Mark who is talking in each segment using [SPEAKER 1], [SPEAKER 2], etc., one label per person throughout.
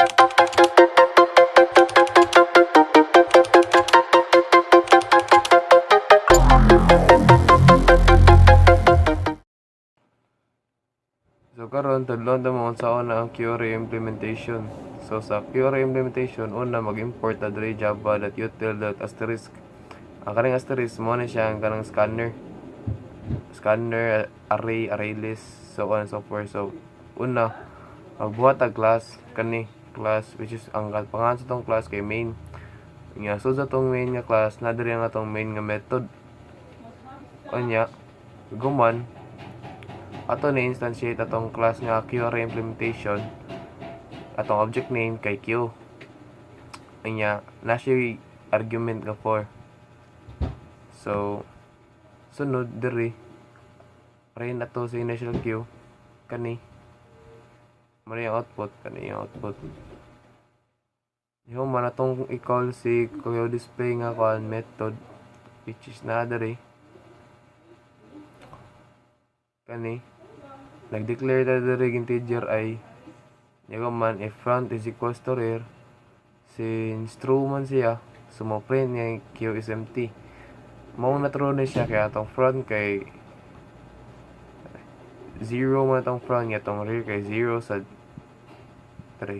[SPEAKER 1] So karon tudlon ta mo sa una ang QRA implementation. So sa QRA implementation una mag-import ta diri java.util.asterisk. Ang kaning asterisk mo na siya ang kanang scanner, array list, so on and so forth. So una magbuhat ta class kani class which is ang pangalan sa tong class kay main. Nga so sa tong main nga class na diri ang atong main nga method. Unya guman ato ni instantiate atong class nga QRA implementation atong object name kay Q. Unya na siya argument nga 4. So sunod diri ray na to sa initial Q kani mali ang output kani ang output. Yung man atong i-call si display nga kuan method which is na diri kani nag-declare ta diri integer I yung man if front is equals to rear since true man siya so mo print nga Q is empty. Mao na true na siya kaya atong front kay 0 man atong front nga atong rear kay 0 sa 3.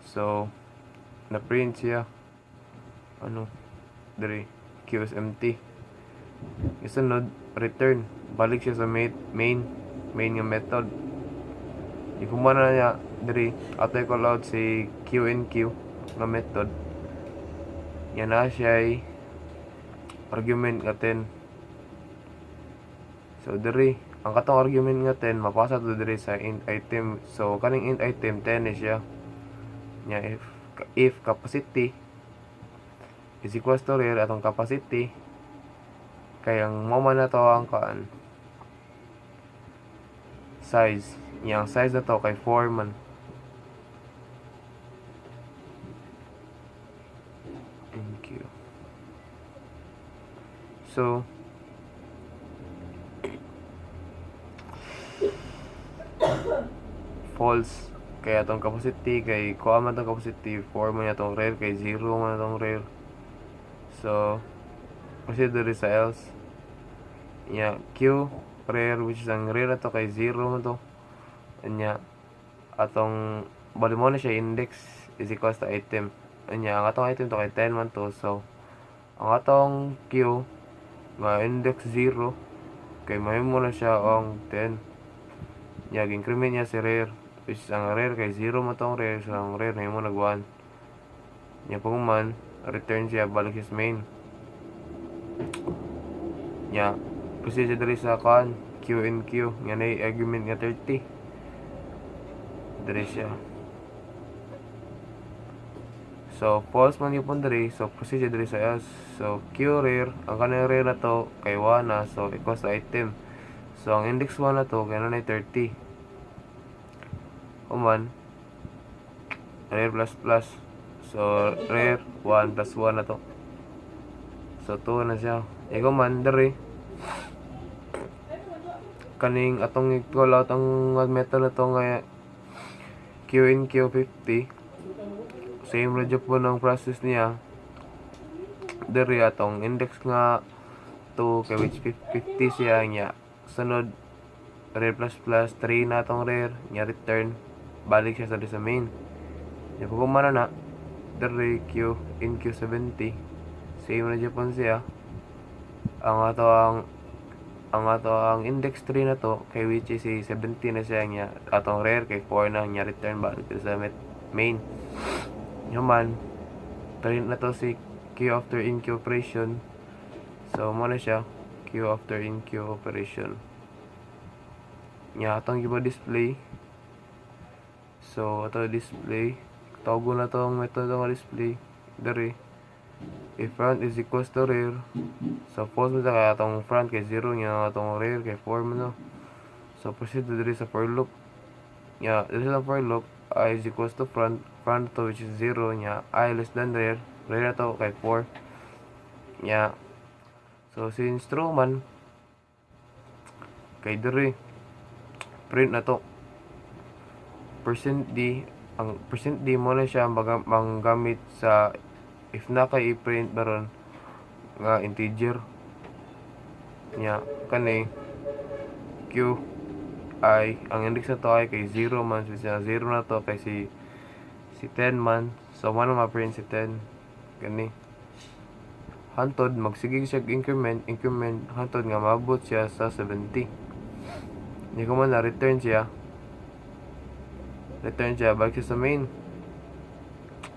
[SPEAKER 1] So na print siya ano diri Q is empty. Isunod return balik siya sa main nga method. Ikumana niya diri atay call out si QNQ nga method. Yan na siya ay argument nga 10. So diri ang katong argument nga 10 mapasa to diri sa int item. So kaning int item 10 ni siya. Nya if capacity is equals to real atong capacity kay ang mo man na to ang kaan size. Yang size na to kay 4 man. Thank you. So false kay atong capacity kay kuha man atong capacity 4 man atong rear kay 0 man atong rear. So proceed diri sa else. Nya Q rear which is ang rear ato kay 0 man to. Nya atong bali mo na siya index is equals to item. Nya ang atong item to kay 10 man to. So ang atong Q nga index 0 kay mahimo na siya ang 10. Nya increment niya si rear which is ang rear kay 0 man tong rear so ang rear na mo nag 1. Nya pag man return siya balik sa main. Nya proceed diri sa kan Q and Q nga na argument nga 30 diri siya. So false man yung diri so proceed diri sa else. So Q rear ang kanang rear na to kay 1 na so equals to item. So ang index 1 na to kay na 30. Uman rear plus plus so rear 1 plus 1 na to so 2 na siya. Ikaw man diri kaning atong i-call out ang method na to nga QNQ50 same radyo po ng process niya diri atong index nga 2 kay which 50 siya nya sunod rear plus plus 3 na atong rear nya return balik siya sa main. Nya kung mana na diri Q in Q70 same radyo po siya ang ato ang index 3 na to kay which is 70 na siya nya atong rear kay 4 na nya return balik sa main. Yaman print na to si Q after in Q operation so mo na siya Q after in Q operation nya atong giba display. So ato display tawgo na to ang method nga display diri if front is equals to rear so false mo kay atong front kay 0 nya atong rear kay 4 man no. So proceed diri sa for loop nya diri sa for loop I is equals to front to which is 0 nya I less than rear to kay 4 nya so since true man kay diri print na to percent D, ang percent D mo na siya manggamit sa if na kay i-print baron nga integer nya kani Q I ang index na to ay kay 0 man, so 0 na to kay si 10 man, so man ma-print si 10 kani hantod magsige siya increment hantod nga maabot siya sa 70. Hindi ko man na return siya balik siya sa main.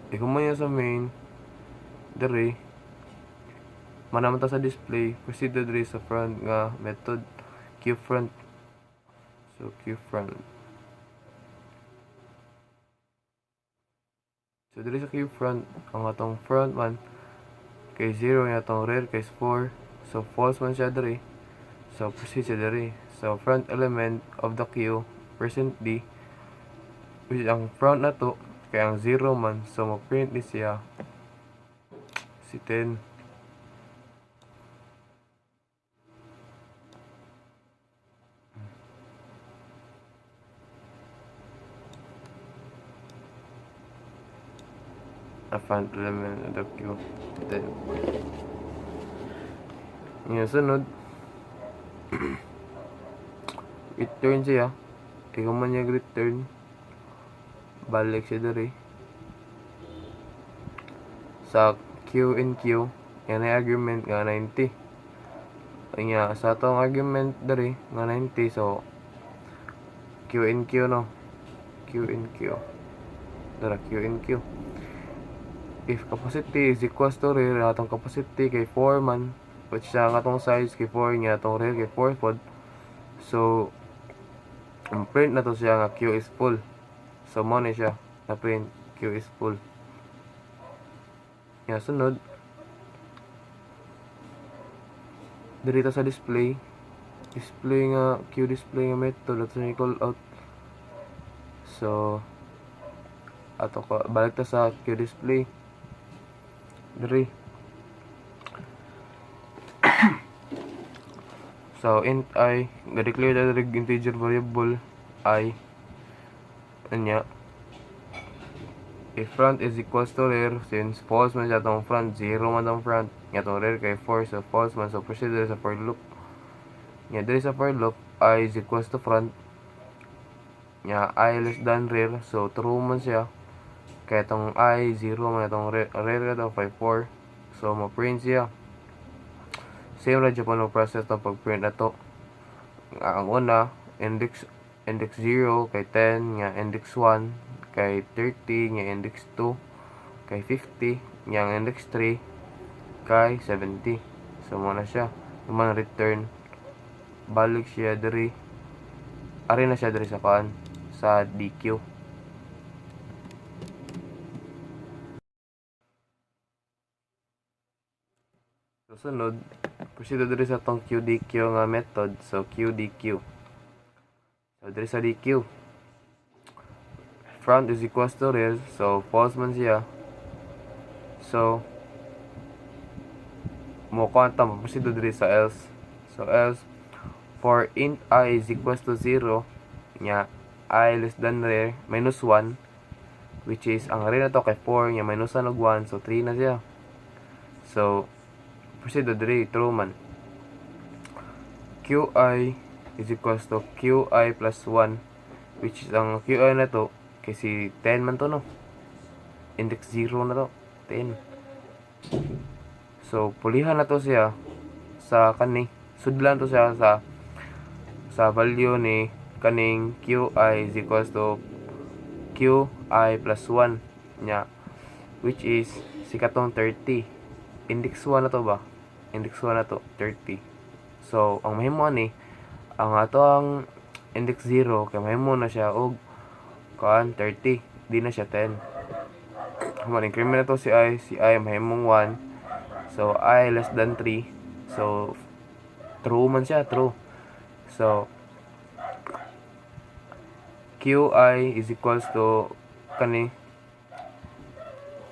[SPEAKER 1] Hindi ko man niya sa main dere manaman ta sa display, proceed dere sa front nga method QFront. So QFront, so dere sa QFront ang atong front man kay 0 nga atong rear kay 4, so false man siya dere, so proceed siya dere. So front element of the Q percent D, which ang front na to kay ang 0 man, so mo-print ni siya si 10. A front element of the Q 10. Yung sunod return siya, ikaw man niya return balik siya dere sa Q and Q yan ay argument nga 90 nga sa atong argument dere nga 90, so Q and Q no, Q and Q dara Q and Q if capacity is equals to rear, atong capacity kay 4 man, which siya ang atong size kay 4 nga atong rear kay 4 pod, so ang print na to siya nga Q is full, so mo na siya na print Q is full. Nga sunod dito sa display nga Q display nga method at sa call out, so ato ko balik ta sa Q display diri. So int I ga-declare na diri integer variable I anya if front is equals to rear, since false man siya tong front, 0 man tong front nga tong rear kay 4, so false man, so proceed diri sa for loop nga diri sa for loop I is equals to front nga I less than rear, so true man siya kaya tong I 0 man itong rear ito 54, so ma-print siya. Same ra Japan process ng pag-print na to. Ang una index 0 kay 10, nga index 1 kay 30, nga index 2 kay 50, nga index 3 kay 70. So mo na siya man return balik siya diri ari na siya diri sa sa DQ. Sunod, proceed diri sa tong QDQ nga method, so QDQ. So diri sa DQ, front is equals to rear, so false man siya. So mo kwanta mo proceed diri sa else. So else for int I is equals to 0 nya I less than rear minus 1, which is ang rear na to kay 4 nya minus 1 og 1, so 3 na siya. So proceed diri true man. QI is equals to QI plus 1, which is ang QI na to kasi 10 man to no, index 0 na to 10, so pulihan na to siya sa kani, sudlan to siya sa value ni kaning QI is equals to QI plus 1 nya, which is si katong 30, index 1 na to ba, index 1 na to 30. So ang mahimo ni ang ato ang index 0 kay mahimo na siya og 30, di na siya 10. Man increment na to si I mahimong 1, so I less than 3, so true man siya, true. So QI is equals to kani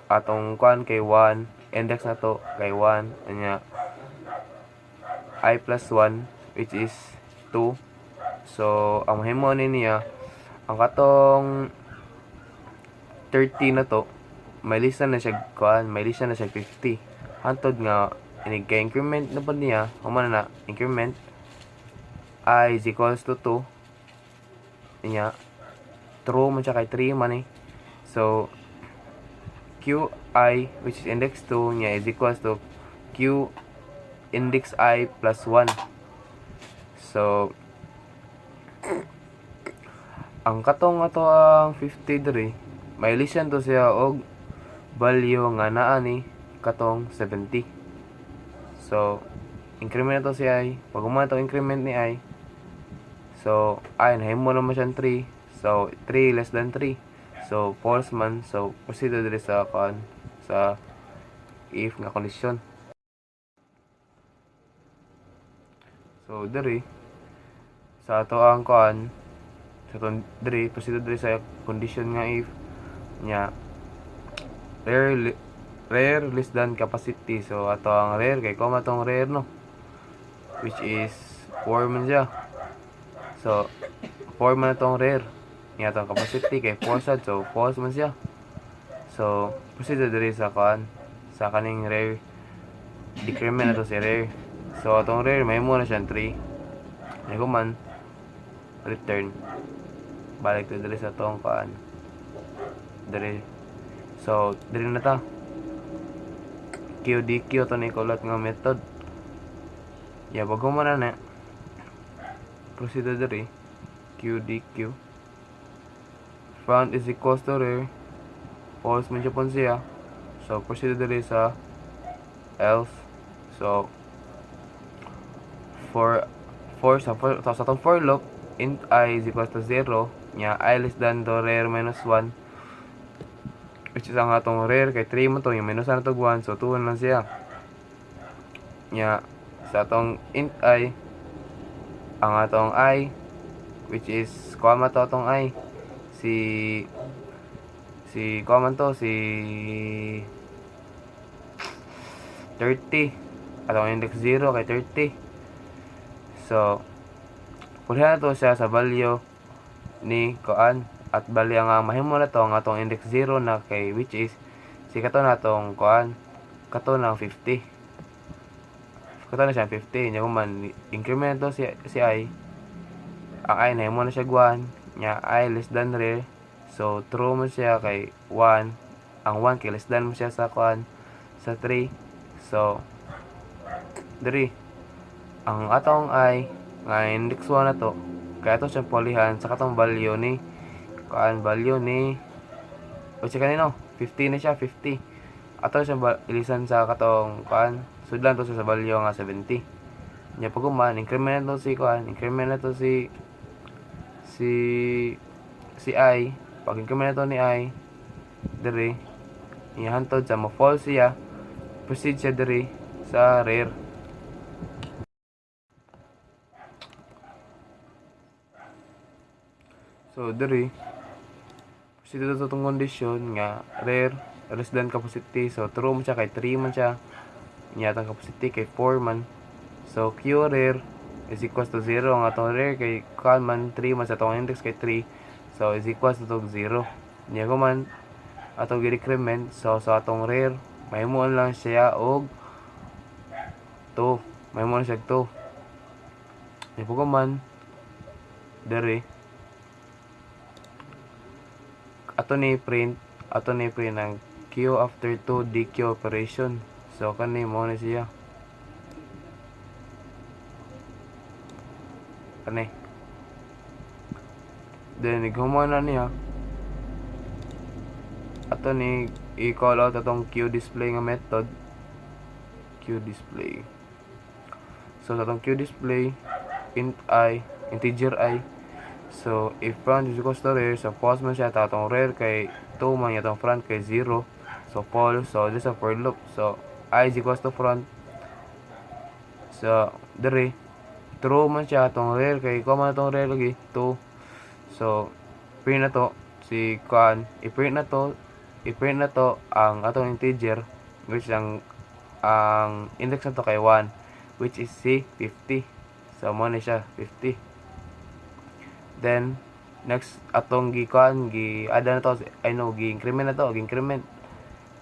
[SPEAKER 1] atong kay 1, index na to kay 1 anya I plus 1, which is 2. So ang mahimo ni niya ang katong 30 na to, may lista na siya kuan, may lista na siya 50. Hantod nga inig ka increment na ba niya, humana na increment I is equals to 2. Inya true man siya kay 3 man eh. So QI which is index 2 niya is equals to Q index I plus 1. So ang katong ato ang 50 diri may listen to siya og value nga naa ni katong 70. So increment to si I, pag umana to increment ni I, so I nahimo naman siyang 3, so 3 less than 3, so false man. So proceed diri sa kan sa if nga condition. So diri sa ato ang kan sa diri proceed diri sa condition nga if nya rare less than capacity. So ato ang rare kay koma tong rare no, which is 4 man siya. So 4 man tong rare nya atong capacity kay 4 sad, so false man siya. So proceed diri sa kan sa kaning rare decrement na to si rare. So atong rare may mo na siyang 3 ay man return balik to diri sa tong kan diri. So diri na ta QDQ to ni kulot nga method. Bago mo na proceed diri QDQ front is equals to rear, false man pon siya. So proceed diri sa else. So sa tong for loop int I is equals to 0 nya I less than to rear minus 1, which is ang atong rare kay 3 mo to, yung minus na to 1, so 2 lang siya. Nya sa atong int I, ang atong I which is kuha to atong I si kuha man to si 30, atong index 0 kay 30. So pulhan na to siya sa value ni kuan at bali ang mahimo na to ang atong index 0 na kay which is si kato na atong kuan kato ng 50, kato na siya 50 nya man increment to si I, ang I na mo na siya 1 nya I less than rare, so true man siya kay 1, ang 1 kay less than mo siya sa kuan sa 3. So diri ang atong I nga index 1 na to kaya to siya polihan sa katong value ni kuan value ni o siya kanino 50 na siya 50 ato siya ilisan sa katong kuan sudlan to sa value nga 70 nya pag increment to si kuan increment na to si I, pag increment to ni I diri ihantod sa mo false siya, proceed siya diri sa rare. So diri proceed sa itong condition nga rare less than capacity, so true man siya kay 3 man siya nya atong capacity kay 4 man. So Q rare is equals to 0, ang atong rare kay kuan man 3 man sa atong index kay 3, so is equals to 0 nya man atong decrement. So sa atong rare mahimoon lang siya og 2, mahimoon siya 2 nya man diri ato ni print ang Q after 2 DQ operation. So kani mo ni siya kani then ighuman na niya ato ni i-call out atong Q display nga method Q display. So sa atong Q display int I integer I, so if front is equals to rare, so false man siya atong rare kay 2 man atong front kay 0, so false. So this is a for loop, so I is equals to front, so diri true man siya atong rare kay man atong rare lagi 2, so print na to si kuan i-print na to ang atong integer which ang index na to kay 1 which is si 50, so mo ni siya 50. Then Next atong gi-kuan gi-ada na to, gi-increment na to, gi-increment.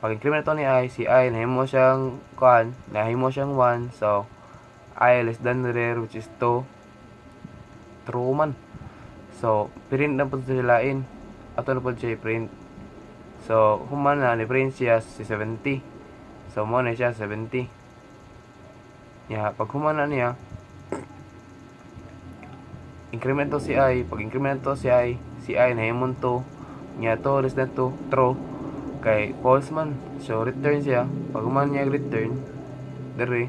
[SPEAKER 1] Pag increment na to ni I, si I nahimo siyang kuan, nahimo siyang 1, so I less than rare which is 2. True man. So print na pud sa lain. Ato na pud siya i-print. So human na ni print siya si 70. So mo na siya 70. Pag human na niya, increment to si I, pag increment to si I nahimon to, nya to less than to, true, kay false man, so return siya, pag man niya return, dere,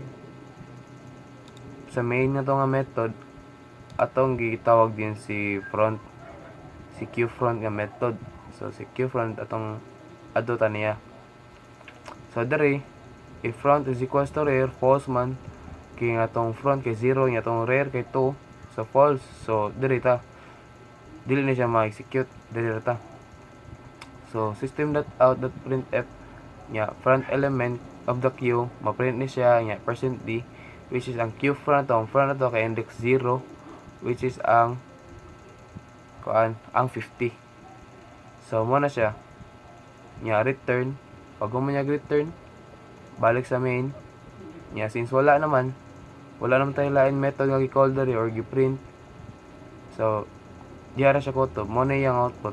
[SPEAKER 1] sa main na to nga method, atong gitawag din si front, si qFront nga method, so si qFront atong aduta niya, so dere, if front is equals to rare, false man, kay nga tong front kay 0, nga tong rare kay 2, so false, so dili ta dili na siya ma-execute, dili ra ta. So system.out.printf nya front element of the queue, ma-print ni siya nya %d, which is ang queue front na to kay index 0, which is ang 50. So mo na siya nya return, pag mo niya return balik sa main nya, since wala naman tayo lain method nga gi-call diri or gi-print, so diha ra siya kutob, mo na yung output.